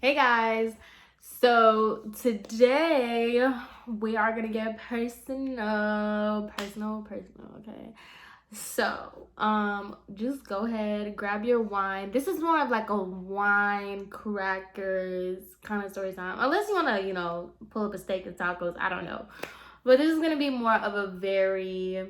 Hey guys, so today we are gonna get personal, okay? So, just go ahead, grab your wine. This is more of like a wine crackers kind of story time. Unless you wanna, pull up a steak and tacos, I don't know. But this is gonna be more of a very,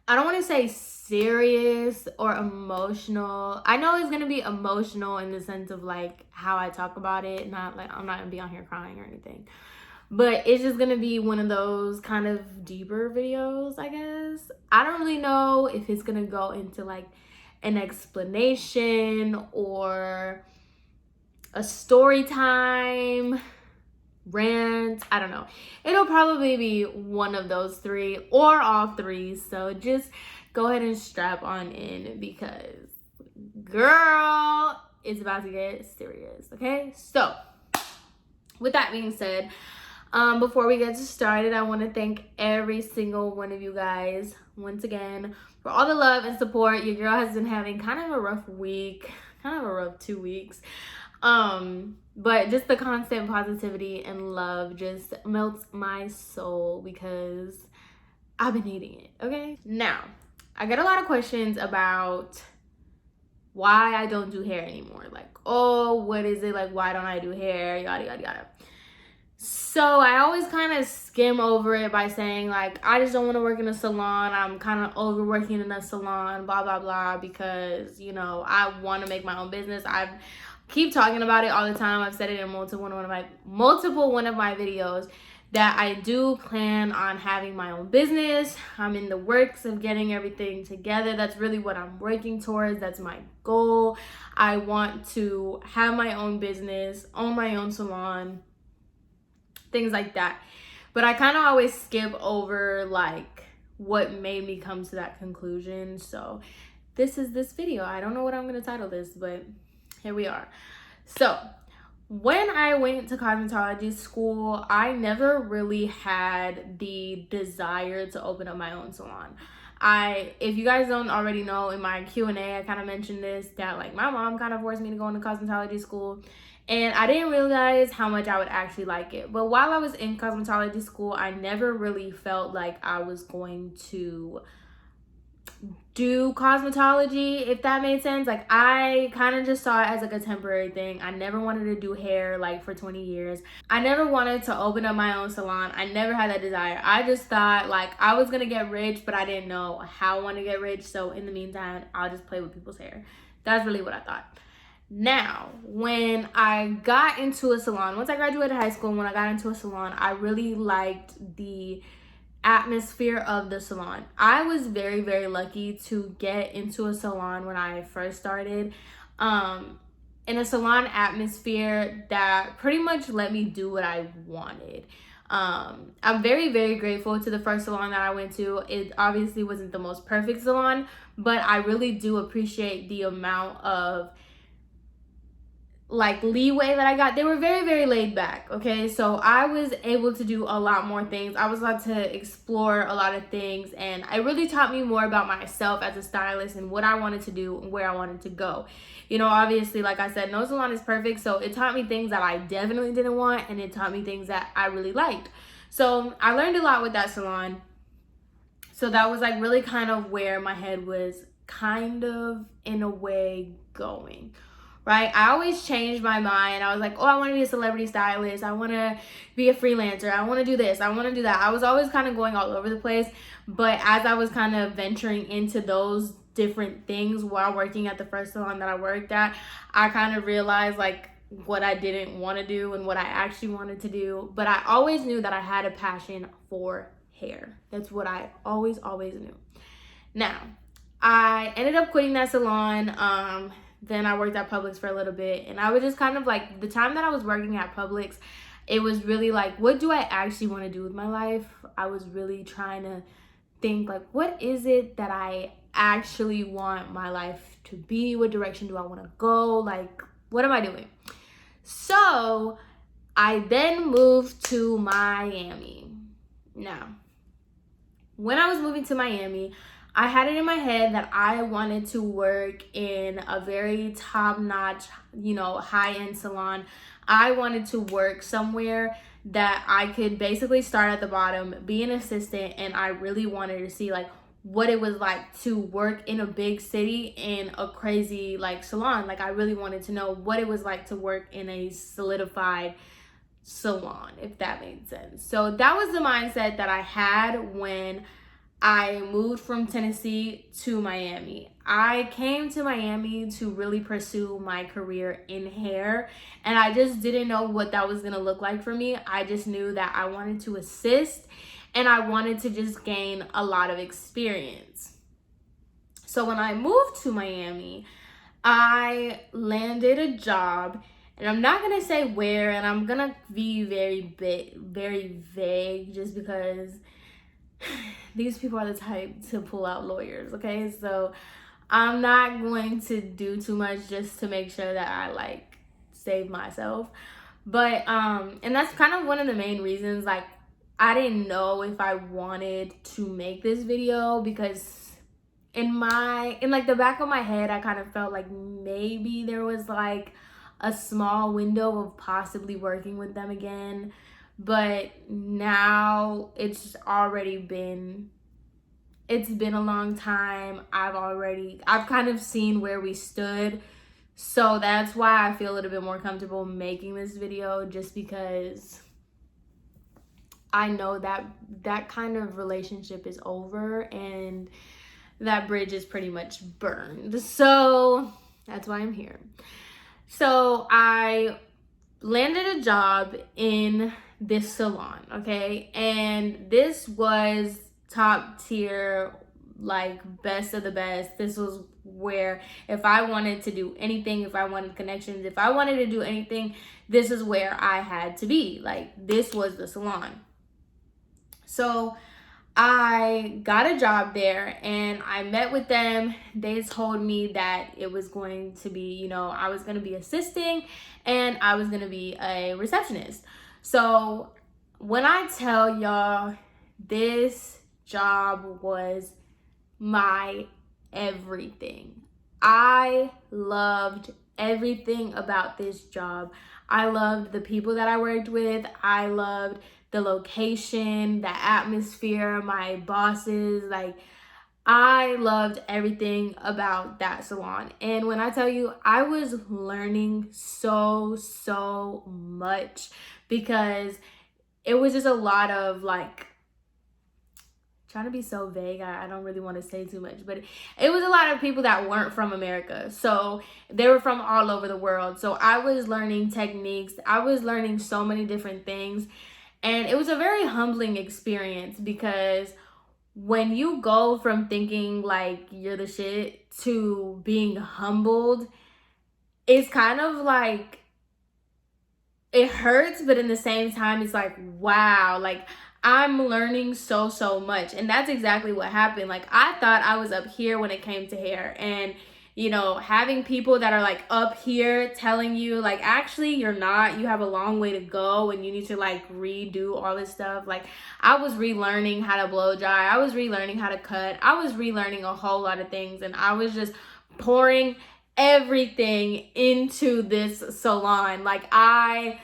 I don't want to say serious or emotional. I know it's going to be emotional in the sense of like how I talk about it. Not like I'm not going to be on here crying or anything. But it's just going to be one of those kind of deeper videos, I guess. I don't really know if it's going to go into like an explanation or a story time rant. I don't know. It'll probably be one of those three or all three. So just go ahead and strap on in because girl, it's about to get serious. Okay, so with that being said, before we get started, I want to thank every single one of you guys once again for all the love and support. Your girl has been having kind of a rough week, kind of a rough 2 weeks. But just the constant positivity and love just melts my soul because I've been needing it. Okay, now I get a lot of questions about why I don't do hair anymore. Like, oh, what is it? Like, why don't I do hair? Yada yada yada. So I always kind of skim over it by saying like, I just don't want to work in a salon. I'm kind of overworking in a salon, blah blah blah, because I want to make my own business. I keep talking about it all the time. I've said it in multiple one of my videos that I do plan on having my own business. I'm in the works of getting everything together. That's really what I'm working towards. That's my goal. I want to have my own business, own my own salon, things like that. But I kind of always skip over like what made me come to that conclusion. So this is this video. I don't know what I'm going to title this, but here we are. So when I went to cosmetology school, I never really had the desire to open up my own salon. If you guys don't already know, in my Q&A, I kind of mentioned this, that like my mom kind of forced me to go into cosmetology school. And I didn't realize how much I would actually like it. But while I was in cosmetology school, I never really felt like I was going to do cosmetology, if that made sense. Like I kind of just saw it as like a temporary thing. I never wanted to do hair like for 20 years. I never wanted to open up my own salon. I never had that desire. I just thought like I was gonna get rich, but I didn't know how I want to get rich. So in the meantime, I'll just play with people's hair. That's really what I thought. Now, when I got into a salon, once I graduated high school, when I got into a salon, I really liked the atmosphere of the salon. I was very, very lucky to get into a salon when I first started, in a salon atmosphere that pretty much let me do what I wanted. I'm very, very grateful to the first salon that I went to. It obviously wasn't the most perfect salon, but I really do appreciate the amount of like leeway that I got. They were very, very laid back. Okay, so I was able to do a lot more things. I was allowed to explore a lot of things, and it really taught me more about myself as a stylist and what I wanted to do and where I wanted to go. Obviously, like I said, no salon is perfect, so it taught me things that I definitely didn't want, and it taught me things that I really liked. So I learned a lot with that salon. So that was like really kind of where my head was kind of in a way going. Right? I always changed my mind. I was like, oh, I want to be a celebrity stylist. I want to be a freelancer. I want to do this. I want to do that. I was always kind of going all over the place. But as I was kind of venturing into those different things while working at the first salon that I worked at, I kind of realized like what I didn't want to do and what I actually wanted to do. But I always knew that I had a passion for hair. That's what I always knew. Now, I ended up quitting that salon. Then I worked at Publix for a little bit, and I was just kind of like, the time that I was working at Publix, it was really like, what do I actually want to do with my life? I was really trying to think like, what is it that I actually want my life to be? What direction do I want to go? Like, what am I doing? So I then moved to Miami. Now, when I was moving to Miami, I had it in my head that I wanted to work in a very top-notch, high-end salon. I wanted to work somewhere that I could basically start at the bottom, be an assistant, and I really wanted to see like what it was like to work in a big city in a crazy like salon. Like I really wanted to know what it was like to work in a solidified salon, if that made sense. So that was the mindset that I had when I moved from Tennessee to Miami. I came to Miami to really pursue my career in hair, and I just didn't know what that was gonna look like for me. I just knew that I wanted to assist and I wanted to just gain a lot of experience. So when I moved to Miami, I landed a job, and I'm not gonna say where, and I'm gonna be very vague just because these people are the type to pull out lawyers, okay? So I'm not going to do too much just to make sure that I like save myself. But and that's kind of one of the main reasons like I didn't know if I wanted to make this video, because in like the back of my head I kind of felt like maybe there was like a small window of possibly working with them again. But now it's been a long time. I've kind of seen where we stood. So that's why I feel a little bit more comfortable making this video, just because I know that that kind of relationship is over and that bridge is pretty much burned. So that's why I'm here. So I landed a job in this salon, okay? And this was top tier, like best of the best. This was where if I wanted to do anything, if I wanted connections, if I wanted to do anything, this is where I had to be. Like this was the salon. So I got a job there and I met with them. They told me that it was going to be, I was going to be assisting and I was going to be a receptionist. So when I tell y'all, this job was my everything. I loved everything about this job. I loved the people that I worked with. I loved the location, the atmosphere, my bosses. Like I loved everything about that salon. And when I tell you, I was learning so much, because it was just a lot of like, trying to be so vague, I don't really want to say too much, but it was a lot of people that weren't from America. So they were from all over the world. So I was learning techniques. I was learning so many different things. And it was a very humbling experience, because when you go from thinking like you're the shit to being humbled, it's kind of like, it hurts, but in the same time, it's like, wow, like I'm learning so much. And that's exactly what happened. Like I thought I was up here when it came to hair, and having people that are like up here telling you like, actually you're not, you have a long way to go and you need to like redo all this stuff. Like I was relearning how to blow dry. I was relearning how to cut. I was relearning a whole lot of things, and I was just pouring everything into this salon. Like I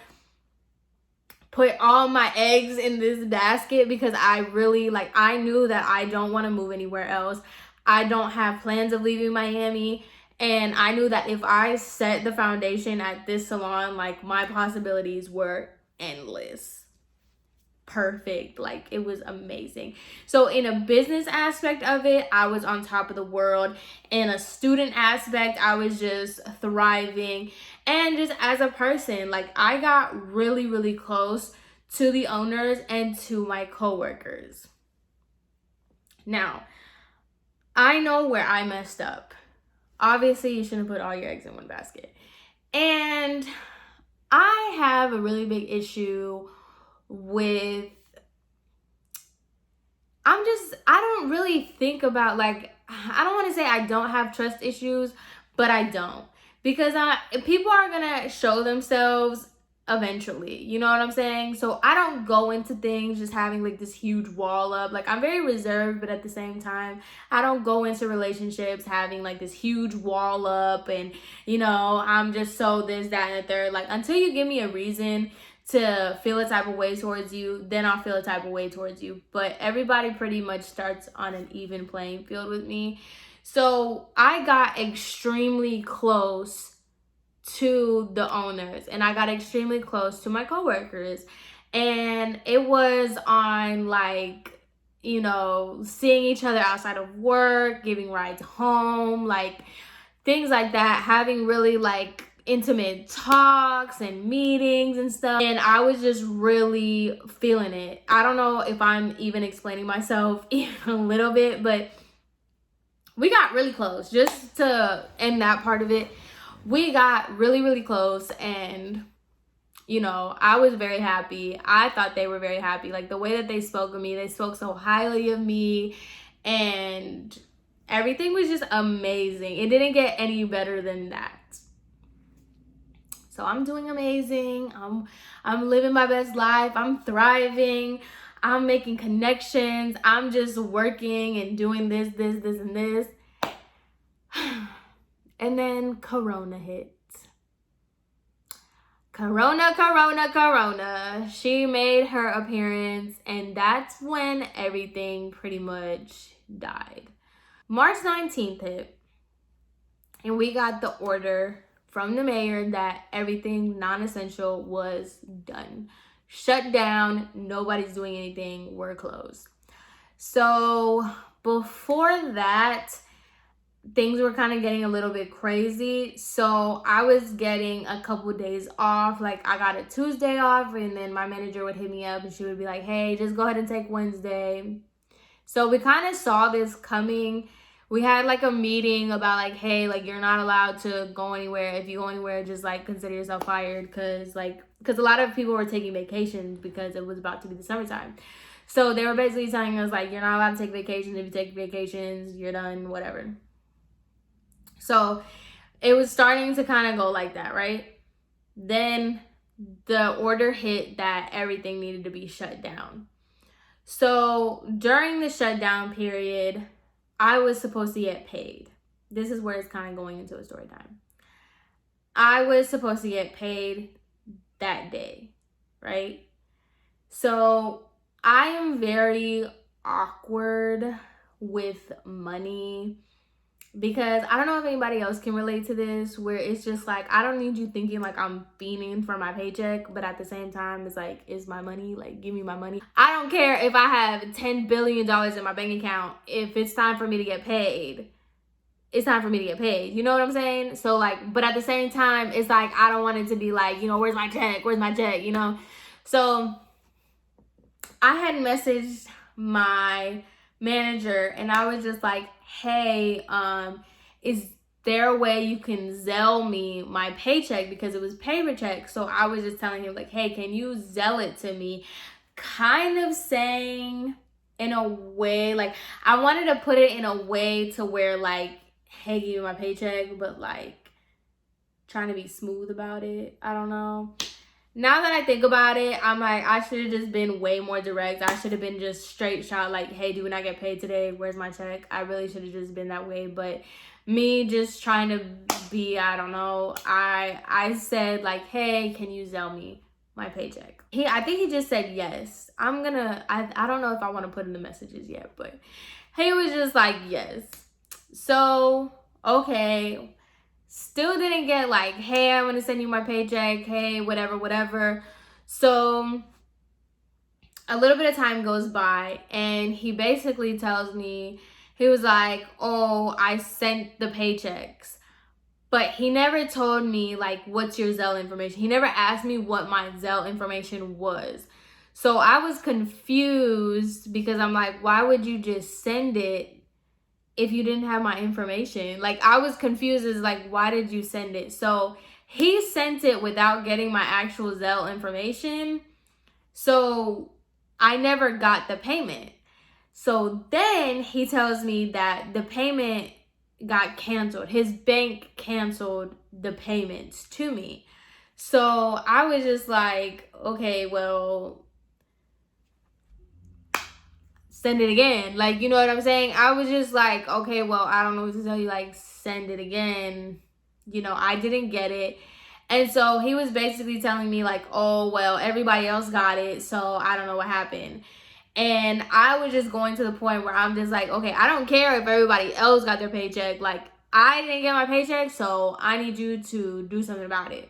put all my eggs in this basket, because I really I knew that I don't want to move anywhere else. I don't have plans of leaving Miami, and I knew that if I set the foundation at this salon, like my possibilities were endless. Perfect. Like it was amazing. So in a business aspect of it, I was on top of the world. In a student aspect, I was just thriving. And just as a person, like I got really close to the owners and to my coworkers. Now, I know where I messed up. Obviously, you shouldn't put all your eggs in one basket. And I have a really big issue with, I don't really think about I don't want to say I don't have trust issues, but I don't. Because people are going to show themselves eventually. You know what I'm saying? So I don't go into things just having like this huge wall up. Like, I'm very reserved, but at the same time, I don't go into relationships having like this huge wall up and, you know, I'm just so this, that, and the third. Like, until you give me a reason to feel a type of way towards you, then I'll feel a type of way towards you. But everybody pretty much starts on an even playing field with me. So I got extremely close to the owners, and I got extremely close to my coworkers, and it was on like, you know, seeing each other outside of work, giving rides home, like things like that, having really like intimate talks and meetings and stuff. And I was just really feeling it. I don't know if I'm even explaining myself even a little bit, but we got really close. Just to end that part of it, we got really, really close, and, you know, I was very happy. I thought they were very happy. Like, the way that they spoke of me, they spoke so highly of me, and everything was just amazing. It didn't get any better than that. So I'm doing amazing. I'm living my best life. I'm thriving. I'm making connections. I'm just working and doing this, and this. And then Corona hit. Corona. She made her appearance, and that's when everything pretty much died. March 19th hit, and we got the order from the mayor that everything non-essential was done. Shut down. Nobody's doing anything. We're closed. So before that, things were kind of getting a little bit crazy. So I was getting a couple of days off. Like, I got a Tuesday off, and then my manager would hit me up and she would be like, hey, just go ahead and take Wednesday. So we kind of saw this coming. We had like a meeting about like, hey, like, you're not allowed to go anywhere. If you go anywhere, just like consider yourself fired, because a lot of people were taking vacations because it was about to be the summertime. So they were basically telling us like, you're not allowed to take vacations. If you take vacations, you're done, whatever. So it was starting to kind of go like that, right? Then the order hit that everything needed to be shut down. So during the shutdown period, I was supposed to get paid. This is where it's kind of going into a story time. I was supposed to get paid that day, right? So I am very awkward with money, because I don't know if anybody else can relate to this, where it's just like, I don't need you thinking like I'm fiending for my paycheck, but at the same time, it's like, it's my money, like, give me my money. I don't care if I have $10 billion in my bank account. If it's time for me to get paid, it's time for me to get paid. You know what I'm saying? So like, but at the same time, it's like, I don't want it to be like, you know, where's my check, you know? So I had messaged my manager, and I was just like, hey, is there a way you can Zelle me my paycheck, because it was paycheck. So I was just telling him like, hey, can you Zelle it to me? Kind of saying in a way, like, I wanted to put it in a way to where like, hey, give me my paycheck, but like trying to be smooth about it. I don't know. Now that I think about it, I'm like, I should have just been way more direct. I should have been just straight shot like, hey, do we not get paid today? Where's my check? I really should have just been that way. But me just trying to be, I don't know, I said like, hey, can you Zelle me my paycheck? I think he just said yes. I don't know if I want to put in the messages yet, but he was just like, yes. So, okay. Still didn't get like, hey, I'm gonna send you my paycheck, hey, whatever. So a little bit of time goes by, and he basically tells me, he was like, oh, I sent the paychecks. But he never told me like, what's your Zelle information? He never asked me what my Zelle information was. So I was confused, because I'm like, why would you just send it if you didn't have my information? Like, I was confused as like, why did you send it? So he sent it without getting my actual Zelle information. So I never got the payment. So then he tells me that the payment got canceled. His bank canceled the payments to me. So I was just like, okay, well, send it again. Like, you know what I'm saying? I was just like, okay, well, I don't know what to tell you. Like, send it again. You know, I didn't get it. And so he was basically telling me, like, oh, well, everybody else got it. So I don't know what happened. And I was just going to the point where I'm just like, okay, I don't care if everybody else got their paycheck. Like, I didn't get my paycheck, so I need you to do something about it.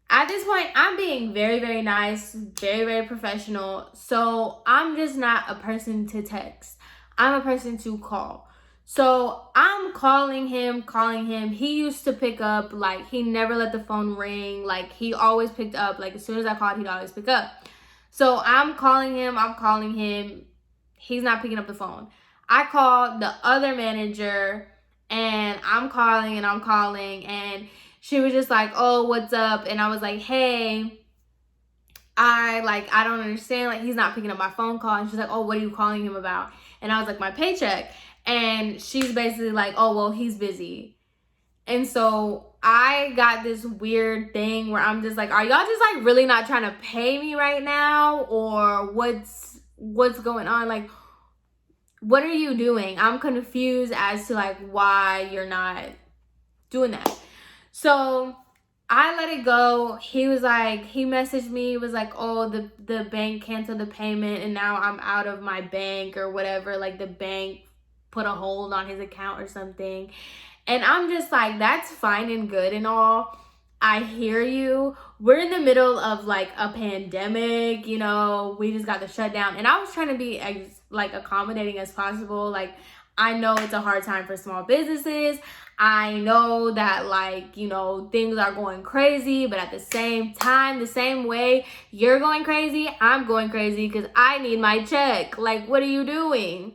At this point, I'm being very, very nice, very, very professional. So I'm just not a person to text. I'm a person to call. So I'm calling him. He used to pick up, like, he never let the phone ring. Like, he always picked up. Like, as soon as I called, he'd always pick up. So I'm calling him. He's not picking up the phone. I called the other manager, and I'm calling, and she was just like, oh, what's up? And I was like, hey, I don't understand. Like, he's not picking up my phone call. And she's like, oh, what are you calling him about? And I was like, my paycheck. And she's basically like, oh, well, he's busy. And so I got this weird thing where I'm just like, are y'all just like really not trying to pay me right now? Or what's going on? Like, what are you doing? I'm confused as to like why you're not doing that. So I let it go. He was like, he messaged me, was like, oh, the bank canceled the payment and now I'm out of my bank or whatever. Like, the bank put a hold on his account or something. And I'm just like, that's fine and good and all. I hear you. We're in the middle of like a pandemic, you know, we just got the shutdown. And I was trying to be as like accommodating as possible. Like, I know it's a hard time for small businesses. I know that, like, you know, things are going crazy, but at the same time, the same way you're going crazy, I'm going crazy because I need my check. Like, what are you doing?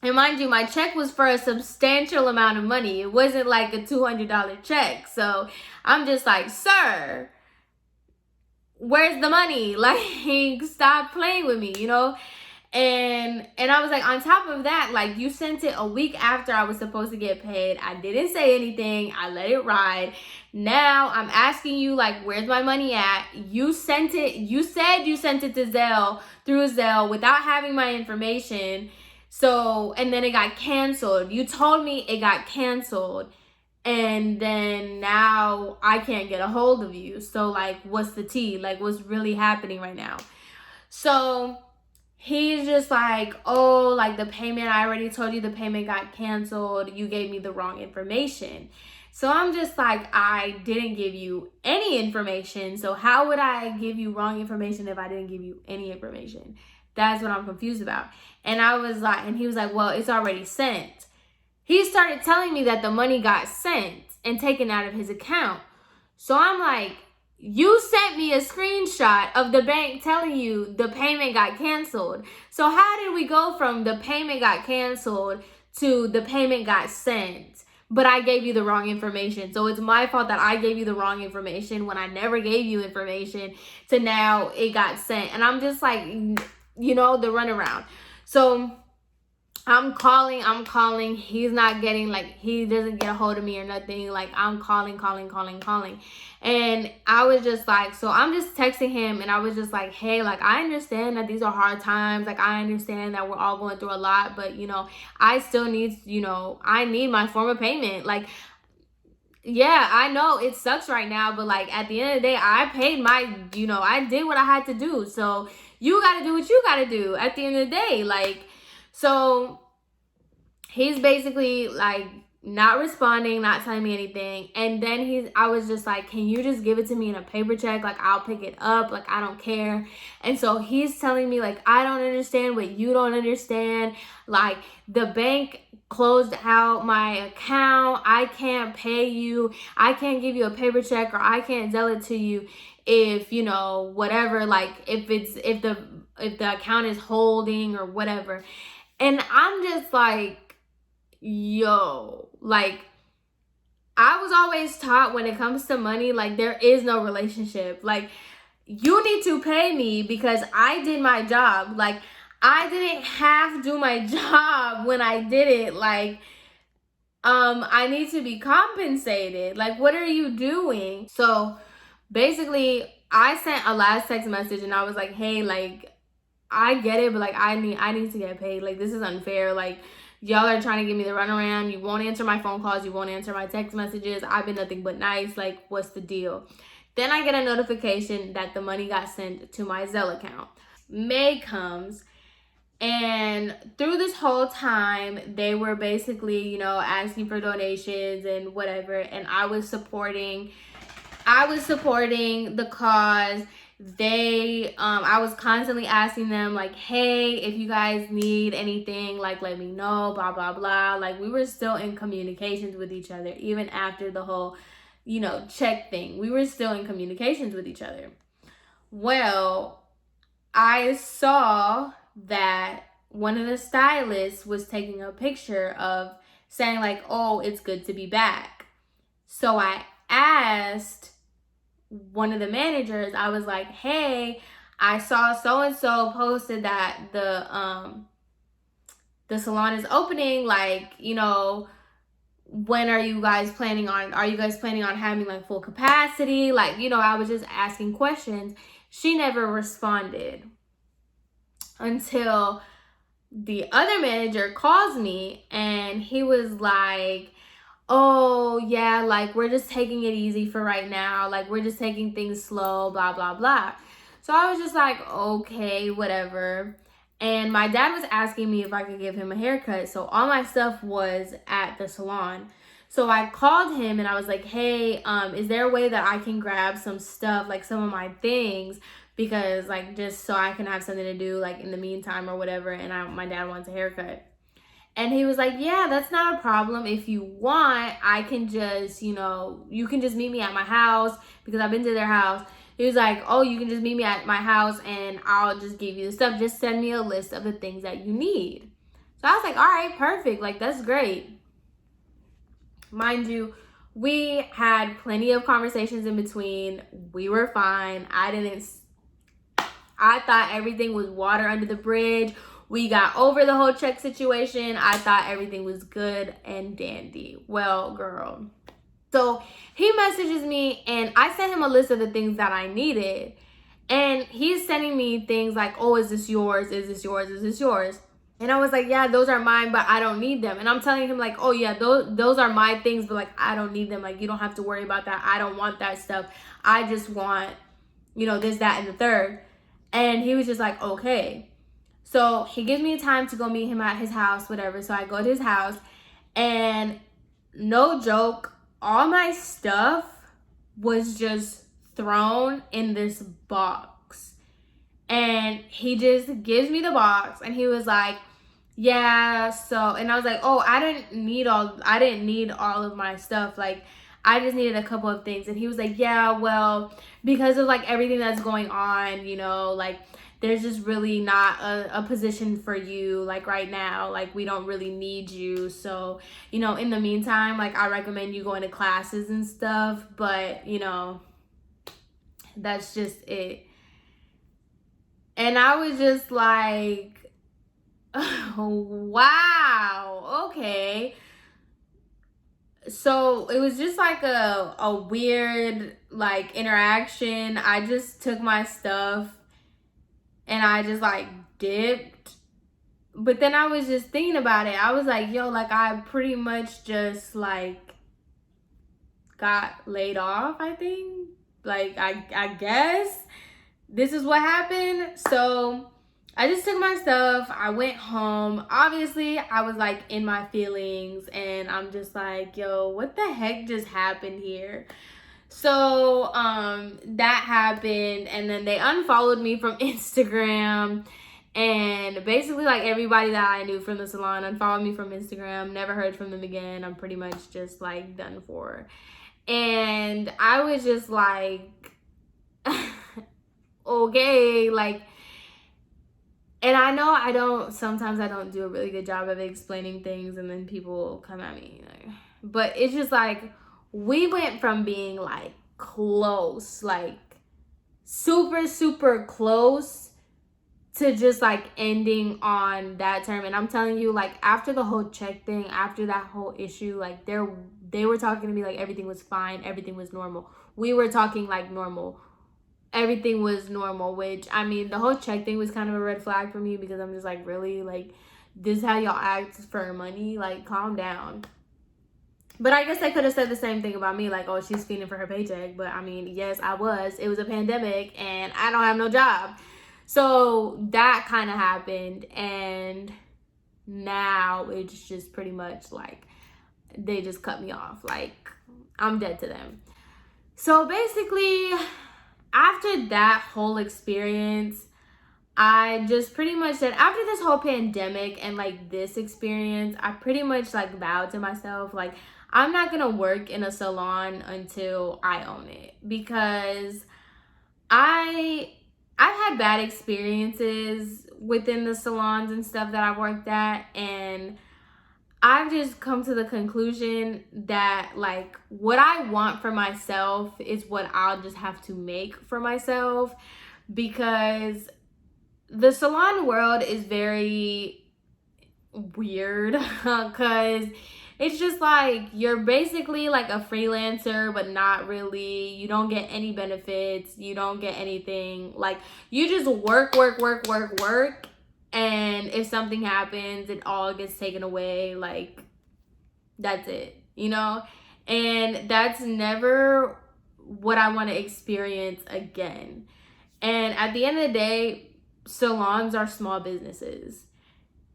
And mind you, my check was for a substantial amount of money. It wasn't like a $200 check. So I'm just like, sir, where's the money? Like, stop playing with me, you know? And I was like, on top of that, like, you sent it a week after I was supposed to get paid. I didn't say anything. I let it ride. Now I'm asking you, like, where's my money at? You sent it. You said you sent it to Zelle, through Zelle, without having my information. So, and then it got canceled. You told me it got canceled. And then now I can't get a hold of you. So, like, what's the tea? Like, what's really happening right now? So he's just like, oh, like, the payment, I already told you the payment got canceled. You gave me the wrong information. So I'm just like, I didn't give you any information. So how would I give you wrong information if I didn't give you any information? That's what I'm confused about. And I was like, and he was like, well, it's already sent. He started telling me that the money got sent and taken out of his account. So I'm like, you sent me a screenshot of the bank telling you the payment got canceled. So how did we go from the payment got canceled to the payment got sent? But I gave you the wrong information. So it's my fault that I gave you the wrong information when I never gave you information, to now it got sent. And I'm just like, you know, the runaround. So I'm calling. He's not getting, like, he doesn't get a hold of me or nothing. Like, I'm calling. And I was just like, so I'm just texting him, and I was just like, hey, like, I understand that these are hard times. Like, I understand that we're all going through a lot, but, you know, I still need, you know, I need my form of payment. Like, yeah, I know it sucks right now, but, like, at the end of the day, I paid my, you know, I did what I had to do. So you got to do what you got to do at the end of the day. Like, so he's basically like not responding, not telling me anything. And then I was just like, can you just give it to me in a paper check? Like, I'll pick it up. Like, I don't care. And so he's telling me, like, I don't understand what you don't understand. Like, the bank closed out my account. I can't pay you. I can't give you a paper check, or I can't sell it to you if, you know, whatever, like, if the account is holding or whatever. And I'm just like, yo, like, I was always taught when it comes to money, like, there is no relationship. Like, you need to pay me because I did my job. Like, I didn't have to do my job when I did it. Like, I need to be compensated. Like, what are you doing? So Basically, I sent a last text message and I was like, hey, like, I get it, but like I need to get paid. Like, this is unfair. Like, y'all are trying to give me the runaround. You won't answer my phone calls. You won't answer my text messages. I've been nothing but nice. Like, what's the deal? Then I get a notification that the money got sent to my Zelle account. May comes, and through this whole time, they were basically, asking for donations and whatever. And I was supporting the cause. I was constantly asking them, like, hey, if you guys need anything, like, let me know, blah blah blah. Like, we were still in communications with each other even after the whole check thing. We were still in communications with each other. Well, I saw that one of the stylists was taking a picture of saying, like, oh, it's good to be back. So I asked one of the managers, I was like, hey, I saw so and so posted that the salon is opening, like, when are you guys planning on having like full capacity? Like, I was just asking questions. She never responded until the other manager calls me, and he was like, oh yeah, like, we're just taking it easy for right now, like, we're just taking things slow, blah blah blah. So I was just like, okay, whatever. And my dad was asking me if I could give him a haircut, so all my stuff was at the salon. So I called him and I was like, hey, is there a way that I can grab some stuff, like some of my things, because like, just so I can have something to do like in the meantime or whatever. And my dad wants a haircut. And he was like, yeah, that's not a problem. If you want, I can just, you can just meet me at my house, because I've been to their house. He was like, oh, you can just meet me at my house and I'll just give you the stuff. Just send me a list of the things that you need. So I was like, all right, perfect. Like, that's great. Mind you, we had plenty of conversations in between. We were fine. I thought everything was water under the bridge. We got over the whole check situation. I thought everything was good and dandy. Well, girl. So he messages me and I sent him a list of the things that I needed. And he's sending me things like, oh, is this yours? Is this yours? Is this yours? And I was like, yeah, those are mine, but I don't need them. And I'm telling him like, oh yeah, those are my things, but like, I don't need them. Like, you don't have to worry about that. I don't want that stuff. I just want, this, that, and the third. And he was just like, okay. So he gives me a time to go meet him at his house, whatever. So I go to his house, and no joke, all my stuff was just thrown in this box. And he just gives me the box, and he was like, yeah, so, and I was like, oh, I didn't need all of my stuff. Like, I just needed a couple of things. And he was like, yeah, well, because of like everything that's going on, like, there's just really not a position for you like right now. Like, we don't really need you. So, in the meantime, like, I recommend you going to classes and stuff, but that's just it. And I was just like, wow, okay. So it was just like a weird like interaction. I just took my stuff and I just like dipped. But then I was just thinking about it. I was like, yo, like, I pretty much just like got laid off, I think. Like, I guess this is what happened. So I just took my stuff. I went home. Obviously, I was like in my feelings, and I'm just like, yo, what the heck just happened here? So that happened, and then they unfollowed me from Instagram, and basically like everybody that I knew from the salon unfollowed me from Instagram. Never heard from them again. I'm pretty much just like done for. And I was just like, okay, like, and I know sometimes I don't do a really good job of explaining things, and then people come at me, but it's just like, we went from being like close, like super, super close, to just like ending on that term. And I'm telling you, like, after the whole check thing, after that whole issue, like they were talking to me like everything was fine, everything was normal. We were talking like normal. Everything was normal, which, I mean, the whole check thing was kind of a red flag for me, because I'm just like, really? Like, this is how y'all act for money? Like, calm down. But I guess they could have said the same thing about me, like, oh, she's feeding for her paycheck. But I mean, yes, I was. It was a pandemic and I don't have no job. So that kind of happened. And now it's just pretty much like they just cut me off. Like, I'm dead to them. So basically, after that whole experience, I just pretty much said, after this whole pandemic and like this experience, I pretty much like vowed to myself, like, I'm not gonna work in a salon until I own it, because I've had bad experiences within the salons and stuff that I've worked at, and I've just come to the conclusion that like what I want for myself is what I'll just have to make for myself, because the salon world is very weird because it's just like you're basically like a freelancer, but not really. You don't get any benefits. You don't get anything. Like, you just work. And if something happens, it all gets taken away. Like, that's it, you know? And that's never what I want to experience again. And at the end of the day, salons are small businesses.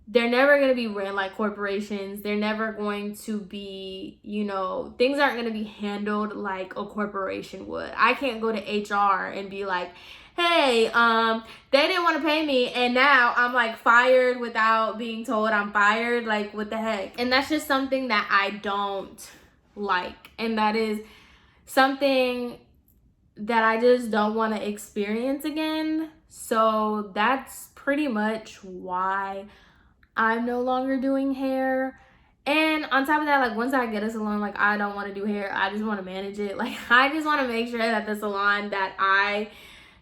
They're never going to be ran like corporations. They're never going to be, you know, things aren't going to be handled like a corporation would. I can't go to HR and be like, hey, they didn't want to pay me, and now I'm like fired without being told I'm fired. Like, what the heck? And that's just something that I don't like. And that is something that I just don't want to experience again. So that's pretty much why I'm no longer doing hair. And on top of that, like, once I get a salon, like, I don't want to do hair. I just want to manage it. Like, I just want to make sure that the salon that I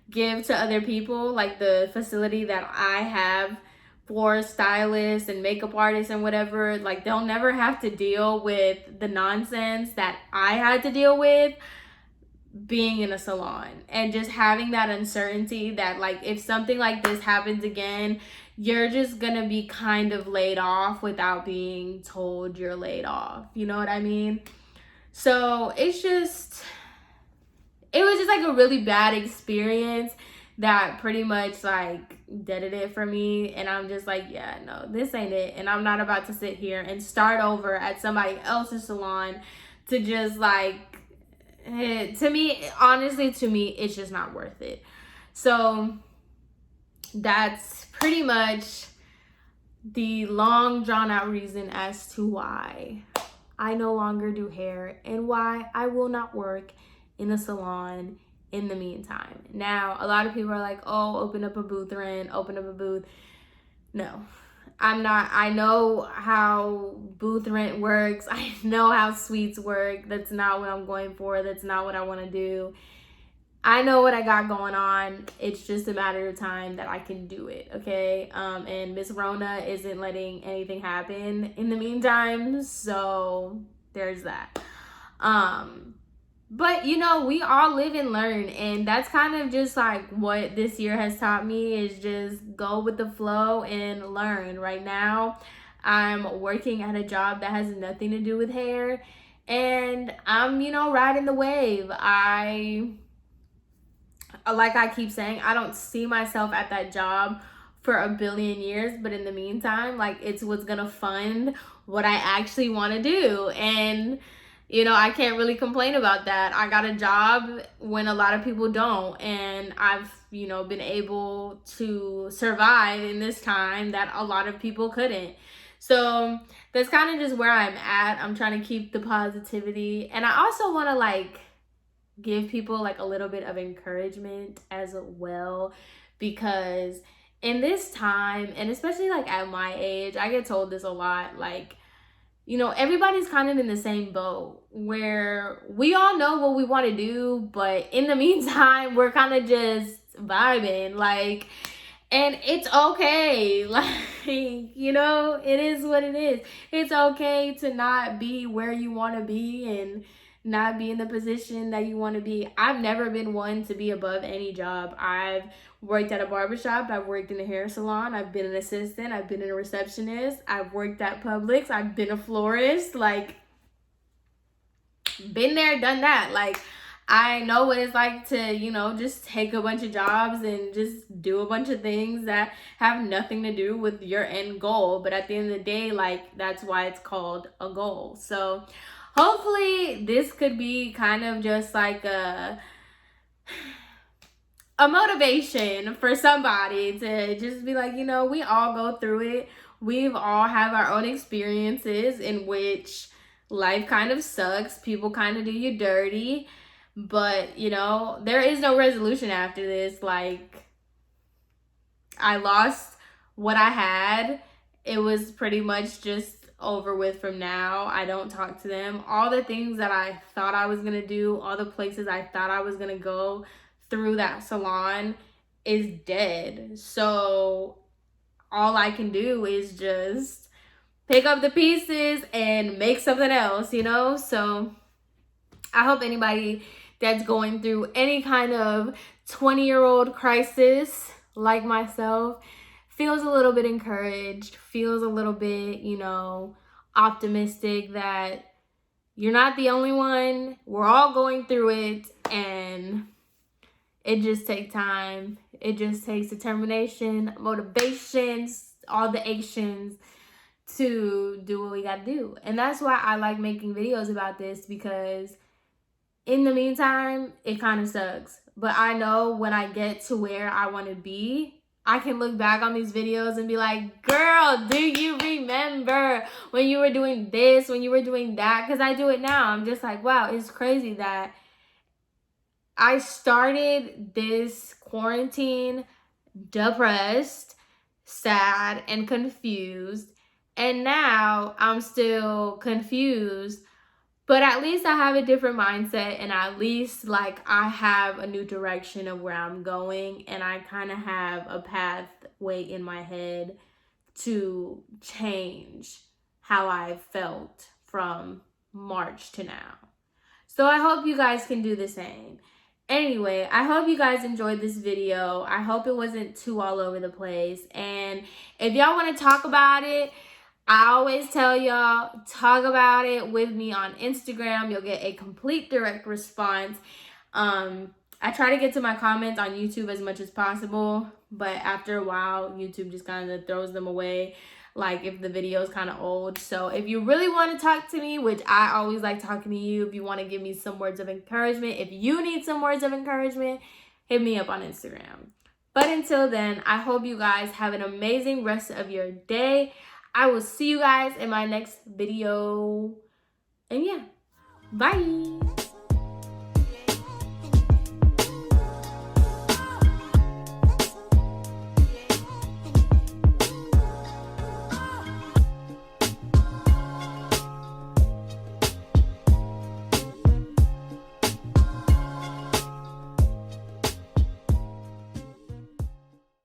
give to other people, like the facility that I have for stylists and makeup artists and whatever, like, they'll never have to deal with the nonsense that I had to deal with being in a salon, and just having that uncertainty that like if something like this happens again, you're just gonna be kind of laid off without being told you're laid off. You know what I mean? So it was just like a really bad experience that pretty much like deaded it for me. And I'm just like, yeah, no, this ain't it. And I'm not about to sit here and start over at somebody else's salon to just like, to me, honestly, it's just not worth it. So that's pretty much the long drawn out reason as to why I no longer do hair and why I will not work in a salon in the meantime. Now, a lot of people are like, oh, open up a booth. No, I'm not. I know how booth rent works. I know how suites work. That's not what I'm going for. That's not what I want to do. I know what I got going on. It's just a matter of time that I can do it, okay? And Miss Rona isn't letting anything happen in the meantime, so there's that. But, you know, we all live and learn, and that's kind of just like what this year has taught me, is just go with the flow and learn. Right now, I'm working at a job that has nothing to do with hair, and I'm, you know, riding the wave. Like I keep saying, I don't see myself at that job for a billion years, but in the meantime, like, it's what's gonna fund what I actually want to do. And you know, I can't really complain about that. I got a job when a lot of people don't, and I've, you know, been able to survive in this time that a lot of people couldn't. So that's kind of just where I'm at. I'm trying to keep the positivity, and I also want to like give people like a little bit of encouragement as well, because in this time, and especially like at my age, I get told this a lot, like, you know, everybody's kind of in the same boat where we all know what we want to do, but in the meantime, we're kind of just vibing. Like, And it's okay. Like, you know, it is what it is. It's okay to not be where you want to be and not be in the position that you want to be. I've never been one to be above any job. I've worked at a barbershop. I've worked in a hair salon. I've been an assistant. I've been a receptionist. I've worked at Publix. I've been a florist. Like, been there, done that. Like, I know what it's like to, you know, just take a bunch of jobs and just do a bunch of things that have nothing to do with your end goal. But at the end of the day, like, that's why it's called a goal. So hopefully this could be kind of just like a motivation for somebody to just be like, you know, we all go through it. We've all have our own experiences in which life kind of sucks. People kind of do you dirty. But, you know, there is no resolution after this. Like, I lost what I had. It was pretty much just over with from now. I don't talk to them. All the things that I thought I was going to do, all the places I thought I was going to go through that salon is dead. So all I can do is just pick up the pieces and make something else, you know? So I hope anybody that's going through any kind of 20-year-old crisis like myself feels a little bit encouraged, feels a little bit, you know, optimistic that you're not the only one. We're all going through it, and it just takes time. It just takes determination, motivations, all the actions to do what we gotta do. And that's why I like making videos about this, because in the meantime, it kind of sucks. But I know when I get to where I want to be, I can look back on these videos and be like, girl, do you remember when you were doing this, when you were doing that? Because I do it now. I'm just like, wow, it's crazy that I started this quarantine depressed, sad, and confused. And now I'm still confused, but at least I have a different mindset, and at least like I have a new direction of where I'm going, and I kind of have a pathway in my head to change how I felt from March to now. So I hope you guys can do the same. Anyway, I hope you guys enjoyed this video. I hope it wasn't too all over the place. And if y'all want to talk about it, I always tell y'all, talk about it with me on Instagram. You'll get a complete direct response. I try to get to my comments on YouTube as much as possible, but after a while, YouTube just kind of throws them away, like if the video is kind of old. So if you really want to talk to me, which I always like talking to you, if you want to give me some words of encouragement, if you need some words of encouragement, hit me up on Instagram. But until then, I hope you guys have an amazing rest of your day. I will see you guys in my next video. And yeah, bye.